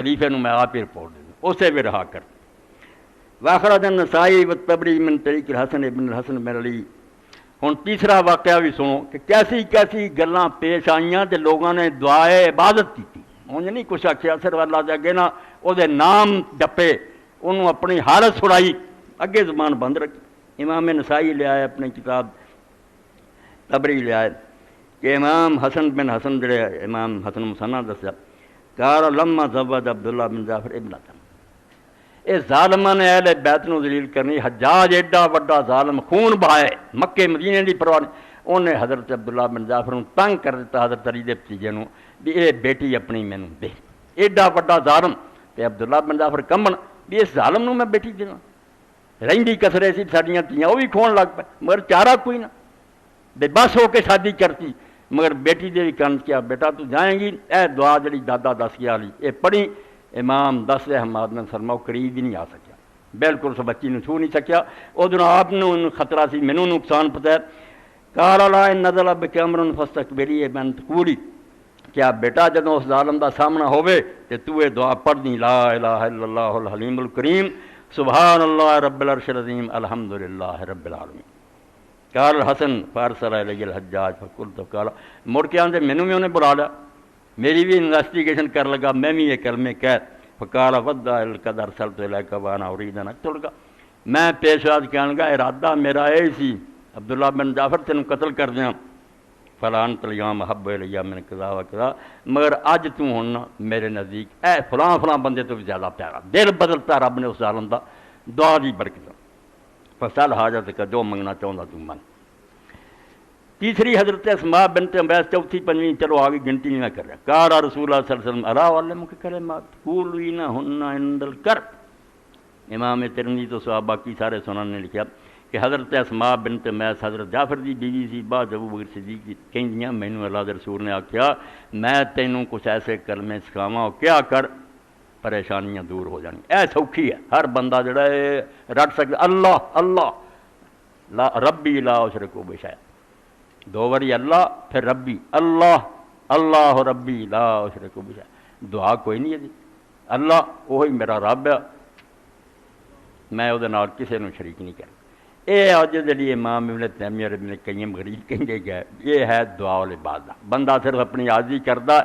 خلیفے نو میں آپ ہی رپورٹ دے دوں اسے بھی رہا کر واخرج النسائی والطبری من طریق الحسن ابن الحسن بن علی۔ ہن تیسرا واقعہ بھی سنو کہ کیسی کیسی گلاں پیش آئیاں تے لوگوں نے دعائے عبادت کی انج نہیں کچھ آخیا صرف اللہ دے اگے نا وہ نام ڈپے انہوں اپنی حالت سنائی اگے زبان بند رکھی۔ امام نسائی لے آئے اپنی کتاب طبری لے آئے کہ امام حسن بن حسن جڑے امام حسن مسنہ دسیا قال لما زوج عبداللہ بن جعفر ابنۃ، اے ظالماں نے اہل بیت نو ذلیل کرنی، حجاج ایڈا وڈا ظالم خون بہائے مکے مدینے دی پرواہ نہیں، انہیں حضرت عبداللہ بن جعفر نو تنگ کر دیتا حضرت علی دے بھتیجے نو بھی اے بیٹی اپنی مینوں دے، ایڈا وڈا ظالم تے عبداللہ بن جعفر کمن بھی اس ظالم نو میں بیٹی دینا، رہندی کسرے سی ساڈیاں تیاں وہ بھی کھون لگ پے مگر چارہ کوئی نہ، بے بس ہو کے شادی کرتی مگر بیٹی دے بھی کن کیا بیٹا تو جائیں گی اے دعا جڑی دادا دس گیا علی اے پڑھی، امام دس حماد بن سلمہ قریب ہی نہیں آ سکیا، بالکل اس بچی نے چھو نہیں سکیا، ادھر آپ نے خطرہ سی مینوں نقصان پتا ہے۔ قال لا ان نزل بک امر فاستكبری من تقولی، کیا بیٹا جدوں اس ظالم دا سامنا ہوئے تے تو یہ دعا پڑھ دی لا الہ الا اللہ الحلیم الکریم سبحان اللہ رب العرش العظیم الحمدللہ رب العالمین۔ قال الحسن فارسل الی الحجاج فقلت قال مڑ کے آندے مینوں بھی انہیں بلا لیا، میری بھی انویسٹیگیشن کر لگا، میں بھی یہ کلمے کہہ فقال ودع القدر ارسلت الیک وانا اريد ان اقتلک، میں پیشواز کہنے لگا ارادہ میرا یہ سی عبداللہ بن جعفر تینوں قتل کر دیاں، فلاں الیوم احب الی من کذا و کذا، مگر اج تو ہن میرے نزدیک اے فلاں فلاں بندے تو بھی زیادہ پیارا، دل بدلتا رب نے اس ظالم دا، دعا دی برکت فصل حاجت کا جو منگنا چاہتا تو من۔ تیسری حضرت اسماء بنت عمیس، چوتھی پنجویں چلو آگے گنتی نہیں کر رہا، قال رسول اللہ صلی اللہ علیہ وسلم الا اعلمک کلمات تقولینہن عند الکرب، امام ترمذی تو صحابہ کی سارے سنن نے لکھا کہ حضرت اسماء بنت عمیس حضرت جعفر دی بیوی سی، بعد ابو بکر صدیق دی کہندیاں مینوں اللہ دے رسول نے آکھیا میں تینوں کچھ ایسے کلمے سکھاواں کیا کر پریشانیاں دور ہو جانی، اے سوکھی ہے ہر بندہ جڑا ہے رٹ سکتا، اللہ اللہ لا ربی لا اشرک بشیء، دو باری اللہ پھر ربی اللہ اللہ ربی لا اشرک بشیء، دعا کوئی نہیں ہے جی اللہ وہی میرا رب ہے میں وہ کسی نو شریک نہیں کرتا۔ یہ اج جی امام ابن تیمیہ ابن قیم غریب کہیں گے یہ ہے دعا العبادہ، بندہ صرف اپنی عاجزی کرتا